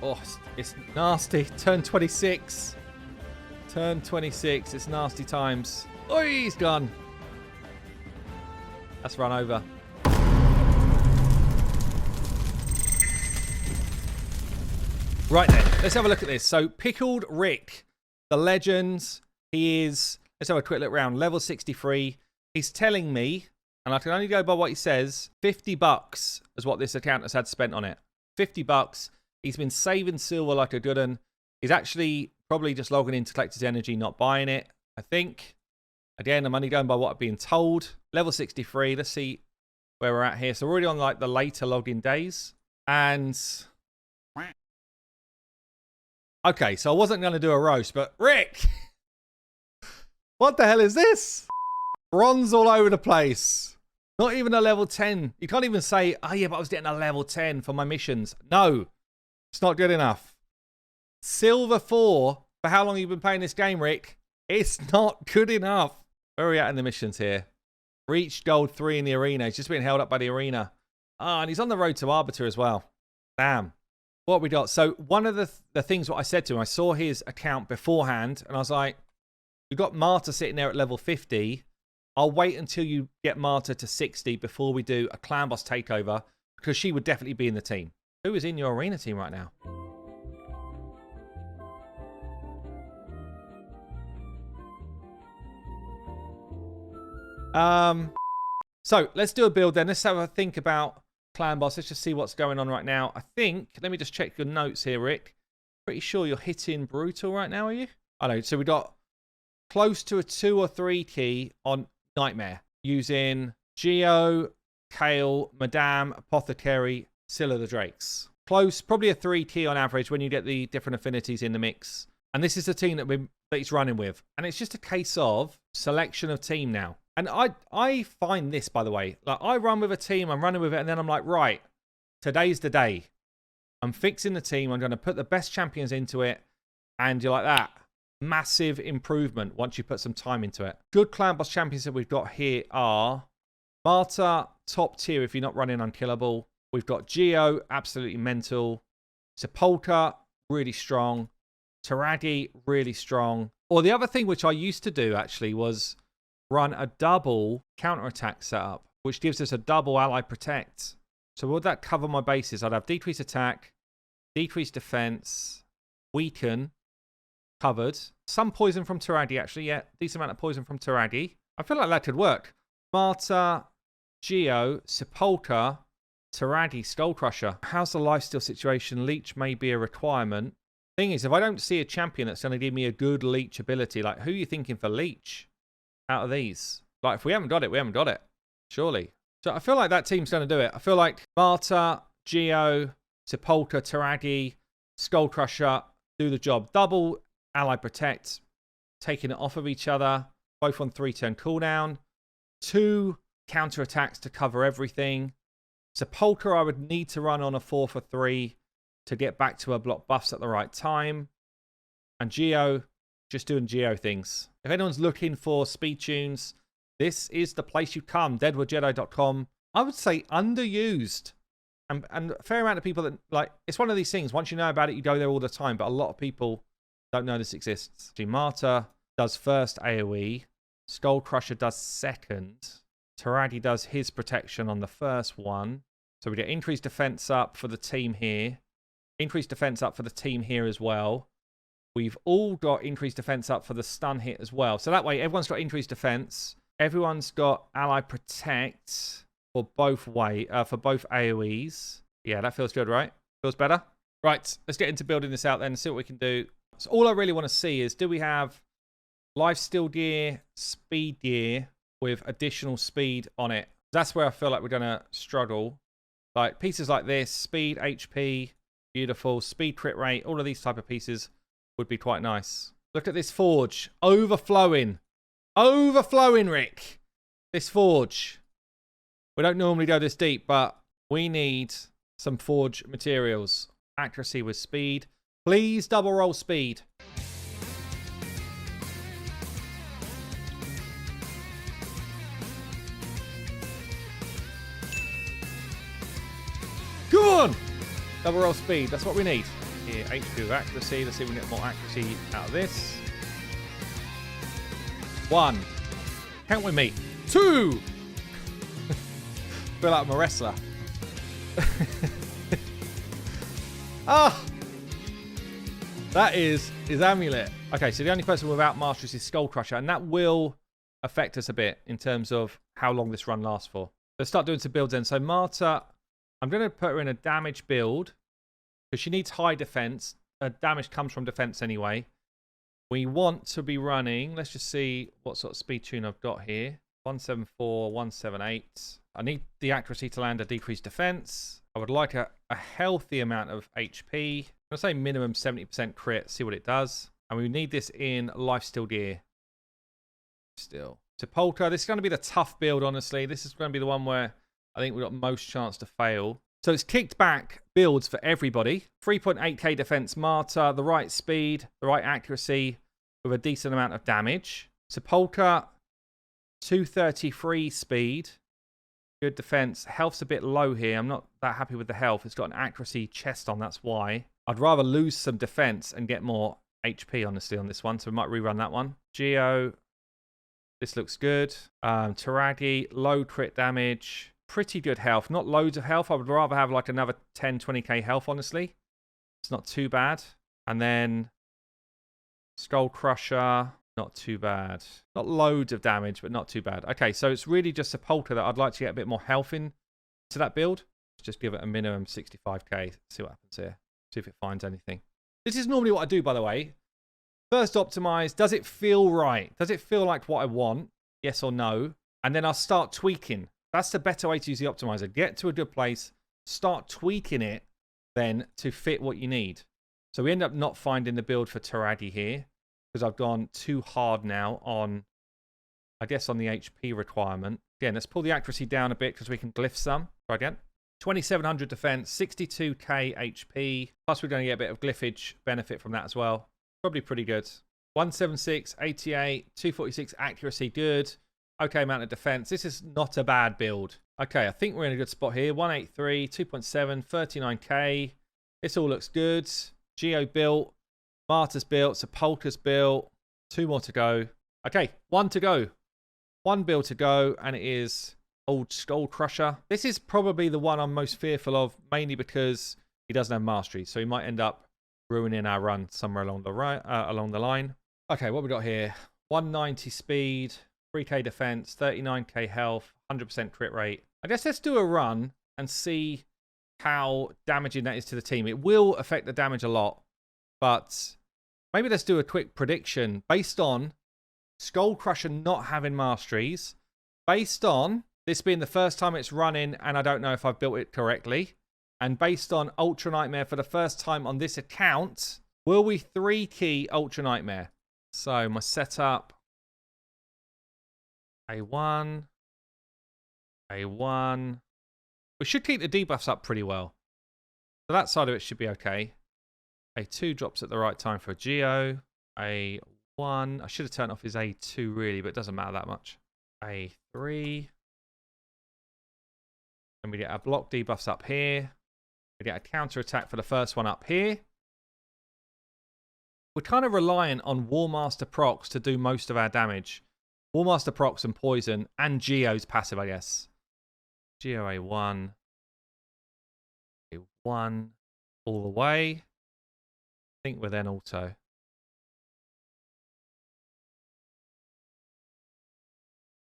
Oh, it's nasty. Turn 26. Turn 26. It's nasty times. Oh, he's gone. That's run over. Right then, let's have a look at this. So, Pickled Rick, the legend, he is, let's have a quick look around, level 63. He's telling me, and I can only go by what he says, $50 is what this account has had spent on it. $50. He's been saving silver like a good one. He's actually probably just logging in to collect his energy, not buying it, I think. Again, I'm only going by what I've been told. Level 63, let's see where we're at here. So, we're already on like the later login days. And okay, so I wasn't going to do a roast, but Rick, what the hell is this? Bronze all over the place. Not even a level 10. You can't even say, oh yeah, but I was getting a level 10 for my missions. No, it's not good enough. Silver 4 for how long you've been playing this game, Rick. It's not good enough. Where are we at in the missions here? Reached gold 3 in the arena. He's just been held up by the arena. Ah, and he's on the road to Arbiter as well. Damn. What we got? So one of the things what I said to him, I saw his account beforehand, and I was like, you've got Marta sitting there at level 50. I'll wait until you get Marta to 60 before we do a clan boss takeover, because she would definitely be in the team. Who is in your arena team right now? So let's do a build then. Let's have a think about clan boss. Let's just see what's going on right now. I think, let me just check your notes here, Rick. Pretty sure you're hitting brutal right now, are you? I know. So we got close to a 2 or 3 key on Nightmare using Geo, Kale, Madame, Apothecary, Scylla the Drakes. Close, probably a 3 key on average when you get the different affinities in the mix. And this is the team that he's running with. And it's just a case of selection of team now. And I find this, by the way, like I run with a team, I'm running with it, and then I'm like, right, today's the day. I'm fixing the team. I'm going to put the best champions into it. And you're like that. Massive improvement once you put some time into it. Good clan boss champions that we've got here are Marta, top tier if you're not running unkillable. We've got Geo, absolutely mental. Sepulchre, really strong. Taragi, really strong. Or the other thing which I used to do actually was run a double counterattack setup, which gives us a double ally protect. So would that cover my bases? I'd have decreased attack, decreased defense, weaken, covered. Some poison from Taragi, actually. Yeah, decent amount of poison from Taragi. I feel like that could work. Marta, Geo, Sepulchre, Taragi, Skull Crusher. How's the lifesteal situation? Leech may be a requirement. Thing is, if I don't see a champion that's going to give me a good leech ability, like who are you thinking for leech out of these? Like if we haven't got it, we haven't got it. Surely. So I feel like that team's going to do it. I feel like Marta, Geo, Sepulchre, Taragi, Skull Crusher do the job. Double ally protect, taking it off of each other, both on 3-turn cooldown. 2 counter attacks to cover everything. Sepulchre I would need to run on a 4 for 3 to get back to her block buffs at the right time. And Geo, just doing Geo things. If anyone's looking for speed tunes, this is the place you come. deadwoodjedi.com. I would say underused. And a fair amount of people that, like, it's one of these things. Once you know about it, you go there all the time. But a lot of people don't know this exists. Marta does first AoE. Skull Crusher does second. Taragi does his protection on the first one. So we get increased defense up for the team here. Increased defense up for the team here as well. We've all got increased defense up for the stun hit as well. So that way, everyone's got increased defense. Everyone's got ally protect for both AoEs. Yeah, that feels good, right? Feels better? Right, let's get into building this out then and see what we can do. So all I really want to see is, do we have lifesteal gear, speed gear with additional speed on it? That's where I feel like we're going to struggle. Like pieces like this, speed, HP, beautiful, speed crit rate, all of these type of pieces would be quite nice. Look at this forge. Overflowing. Overflowing, Rick. This forge. We don't normally go this deep, but we need some forge materials. Accuracy with speed. Please double roll speed. Go on! Double roll speed. That's what we need. here, HP with accuracy. Let's see if we can get more accuracy out of this. 1. Count with me. 2. Feel like I'm a wrestler. Ah! That is his amulet. Okay, so the only person without Masteries is Skull Crusher, and that will affect us a bit in terms of how long this run lasts for. Let's start doing some builds then. So Marta, I'm going to put her in a damage build because she needs high defense. Damage comes from defense anyway. We want to be running, let's just see what sort of speed tune I've got here. 174, 178. I need the accuracy to land a decreased defense. I would like a healthy amount of HP. I'm going to say minimum 70% crit, see what it does. And we need this in Lifesteal Gear. Still. Sepulchre, this is going to be the tough build, honestly. This is going to be the one where I think we've got most chance to fail. So it's kicked back builds for everybody. 3.8k defense Marta, the right speed, the right accuracy with a decent amount of damage. Sepulchre, 233 speed. Good defense. Health's a bit low here. I'm not that happy with the health. It's got an accuracy chest on, that's why. I'd rather lose some defense and get more HP, honestly, on this one. So we might rerun that one. Geo, this looks good. Taragi, low crit damage. Pretty good health. Not loads of health. I would rather have like another 10, 20k health, honestly. It's not too bad. And then Skull Crusher, not too bad. Not loads of damage, but not too bad. Okay, so it's really just Sepulchre that I'd like to get a bit more health in to that build. Just give it a minimum 65k. See what happens here. See if it finds anything. This is normally what I do, by the way. First optimize. Does it feel right? Does it feel like what I want? Yes or no? And then I'll start tweaking. That's the better way to use the optimizer. Get to a good place, start tweaking it then to fit what you need. So we end up not finding the build for Taragi here because I've gone too hard now on, I guess, on the HP requirement. Again, let's pull the accuracy down a bit because we can glyph some. Try again. 2700 defense, 62k HP. Plus we're going to get a bit of glyphage benefit from that as well. Probably pretty good. 176, 88, 246 accuracy, good. Okay amount of defense. This is not a bad build. Okay, I think we're in a good spot here. 183, 2.7, 39k. This all looks good. Geo built. Marta's built. Sepulchre's built. 2 more to go. Okay, 1 to go. 1 build to go, and it is Old Skull Crusher. This is probably the one I'm most fearful of, mainly because he doesn't have mastery, so he might end up ruining our run somewhere along the line. Okay, what we got here? 190 speed. 3k defense, 39k health, 100% crit rate. I guess let's do a run and see how damaging that is to the team. It will affect the damage a lot, but maybe let's do a quick prediction based on Skull Crusher not having masteries, based on this being the first time it's running and I don't know if I've built it correctly, and based on Ultra Nightmare for the first time on this account, will we 3-key Ultra Nightmare? So my setup, A1, A1. We should keep the debuffs up pretty well. So that side of it should be okay. A2 drops at the right time for a Geo. A1, I should have turned off his A2 really, but it doesn't matter that much. A3. And we get our block debuffs up here. We get a counter attack for the first one up here. We're kind of reliant on Warmaster procs to do most of our damage. Warmaster procs and poison and Geo's passive, I guess. Geo A1. A1 all the way. I think we're then auto.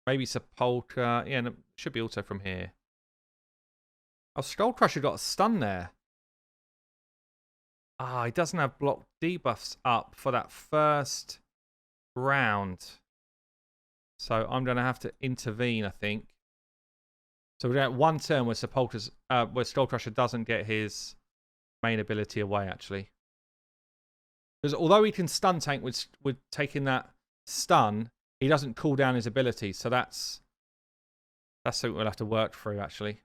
Maybe Sepulchre. Yeah, no, should be auto from here. Oh, Skull Crusher got a stun there. Ah, he doesn't have block debuffs up for that first round. So I'm going to have to intervene, I think. So we're going to have 1 turn where where Skull Crusher doesn't get his main ability away, actually. Because although he can stun tank with taking that stun, he doesn't cool down his ability. So that's something we'll have to work through, actually.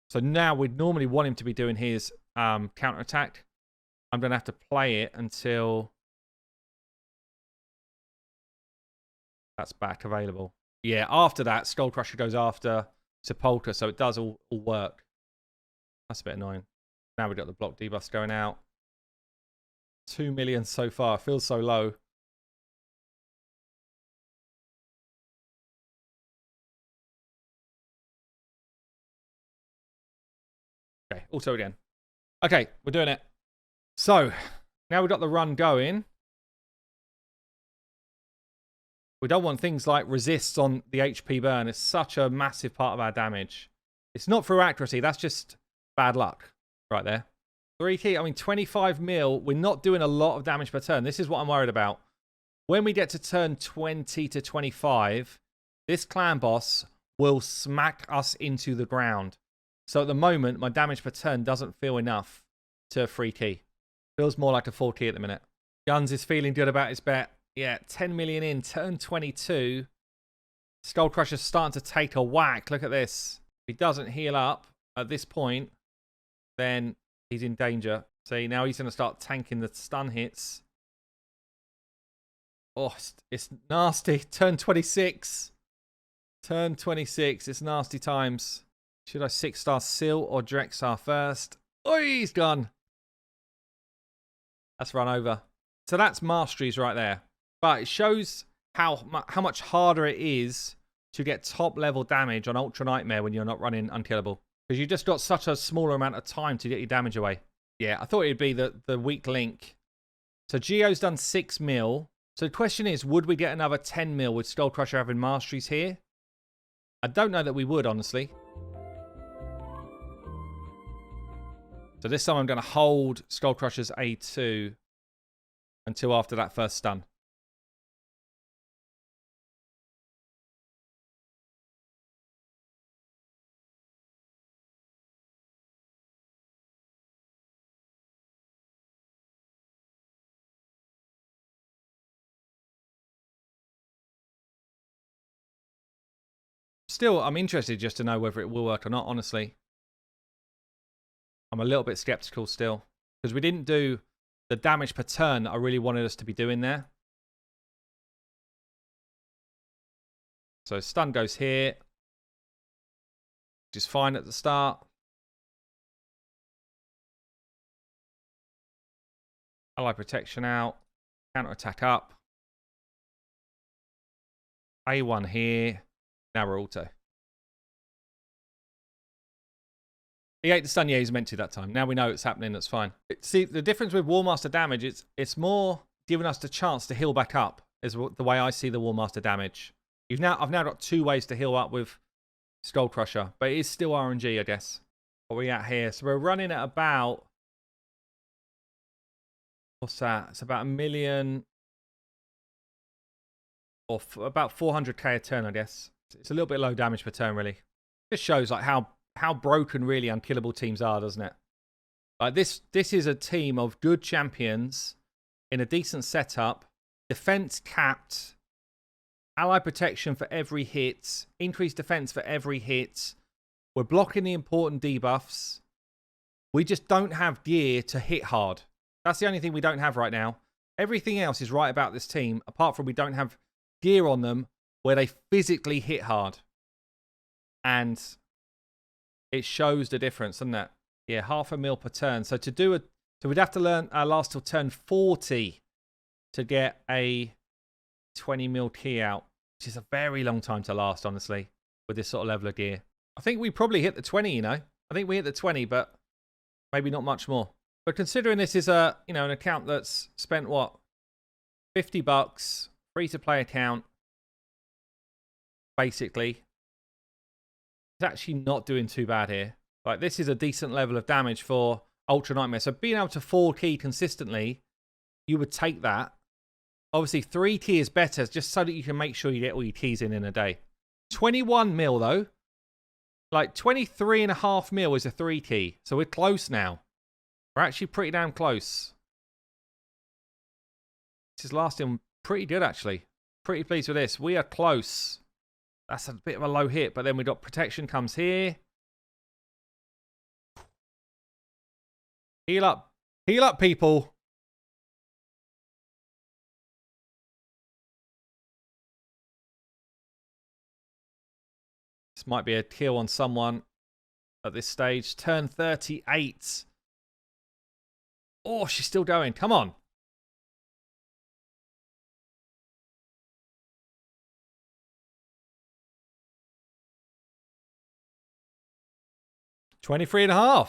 So now we'd normally want him to be doing his counter attack. I'm going to have to play it until that's back available. Yeah, after that, Skull Crusher goes after Sepulchre, so it does all work. That's a bit annoying. Now we've got the block debuffs going out. 2 million so far. Feels so low. Okay, auto again. Okay, we're doing it. So, now we've got the run going. We don't want things like resists on the HP burn. It's such a massive part of our damage. It's not through accuracy. That's just bad luck right there. 3 key, I mean, 25 mil. We're not doing a lot of damage per turn. This is what I'm worried about. When we get to turn 20 to 25, this clan boss will smack us into the ground. So at the moment, my damage per turn doesn't feel enough to 3 key. Feels more like a 4 key at the minute. Guns is feeling good about his bet. Yeah, 10 million in, turn 22. Skull Crusher's starting to take a whack. Look at this. If he doesn't heal up at this point, then he's in danger. See, now he's going to start tanking the stun hits. Oh, it's nasty. Turn 26. Turn 26. It's nasty times. Should I 6-star Sil or Drexar first? Oh, he's gone. That's run over. So that's Masteries right there. But it shows how much harder it is to get top level damage on Ultra Nightmare when you're not running Unkillable. Because you just got such a smaller amount of time to get your damage away. Yeah, I thought it'd be the weak link. So Geo's done 6 mil. So the question is, would we get another 10 mil with Skull Crusher having Masteries here? I don't know that we would, honestly. So this time I'm going to hold Skull Crusher's A2 until after that first stun. Still, I'm interested just to know whether it will work or not, honestly. I'm a little bit skeptical still. Because we didn't do the damage per turn that I really wanted us to be doing there. So stun goes here. Which is fine at the start. Ally protection out. Counter attack up. A1 here. Now we're auto. He ate the stun. Yeah, he's meant to that time. Now we know it's happening. That's fine. See, the difference with War Master damage, it's more giving us the chance to heal back up, is the way I see the War Master damage. I've now got 2 ways to heal up with Skull Crusher, but it is still RNG, I guess. What are we at here? So we're running at about... What's that? It's about 1 million... Or about 400k a turn, I guess. It's a little bit low damage per turn, really. Just shows like how broken really Unkillable teams are, doesn't it? Like this is a team of good champions in a decent setup, defense capped, ally protection for every hit, increased defense for every hit. We're blocking the important debuffs. We just don't have gear to hit hard. That's the only thing we don't have right now. Everything else is right about this team, apart from we don't have gear on them where they physically hit hard. And it shows the difference, doesn't it? Yeah, 0.5 mil per turn. So we'd have to last till turn 40 to get a 20 mil key out, which is a very long time to last, honestly, with this sort of level of gear. I think we probably hit the 20, you know. I think we hit the 20, but maybe not much more. But considering this is an account that's spent what, $50, free to play account, basically, it's actually not doing too bad here. Like, this is a decent level of damage for Ultra Nightmare. So being able to 4 key consistently, you would take that. Obviously, 3 key is better, just so that you can make sure you get all your keys in a day. 21 mil, though. Like, 23.5 mil is a 3 key. So we're close now. We're actually pretty damn close. This is lasting pretty good, actually. Pretty pleased with this. We are close. That's a bit of a low hit, but then we've got protection comes here. Heal up. Heal up, people. This might be a kill on someone at this stage. Turn 38. Oh, she's still going. Come on. 23.5.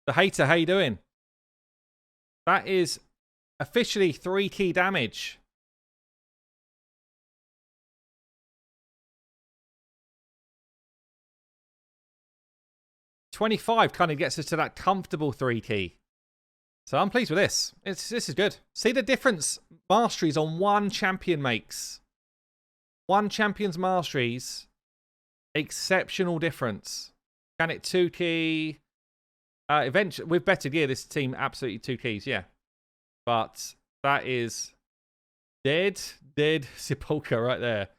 The hater, how you doing? That is officially 3 key damage. $25 kind of gets us to that comfortable 3 key. So I'm pleased with this. This is good. See the difference masteries on one champion makes. One champion's masteries. Exceptional difference. Can it 2 key? Eventually, with better gear, this team absolutely 2 keys, yeah. But that is dead Sepulchre right there.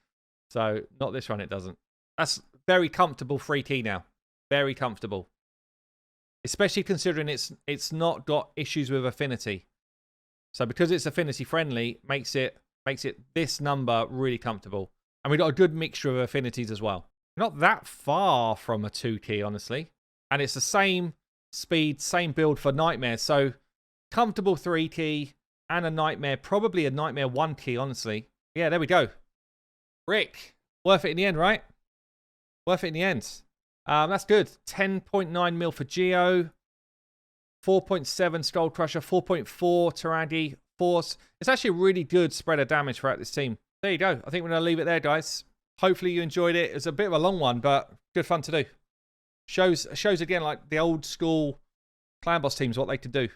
So not this run, it doesn't. That's very comfortable 3 key now. Very comfortable. Especially considering it's not got issues with affinity. So because it's affinity friendly, makes it this number really comfortable. And we got a good mixture of affinities as well. Not that far from a 2 key, honestly. And it's the same speed, same build for Nightmare. So comfortable 3 key and a Nightmare, probably a Nightmare 1 key, honestly. Yeah, there we go. Rick, worth it in the end, right? Worth it in the end. That's good. 10.9 mil for Geo. 4.7 Skull Crusher. 4.4 Taragi. Force. It's actually a really good spread of damage throughout this team. There you go. I think we're going to leave it there, guys. Hopefully you enjoyed it. It's a bit of a long one, but good fun to do. Shows again like the old school clan boss teams what they could do.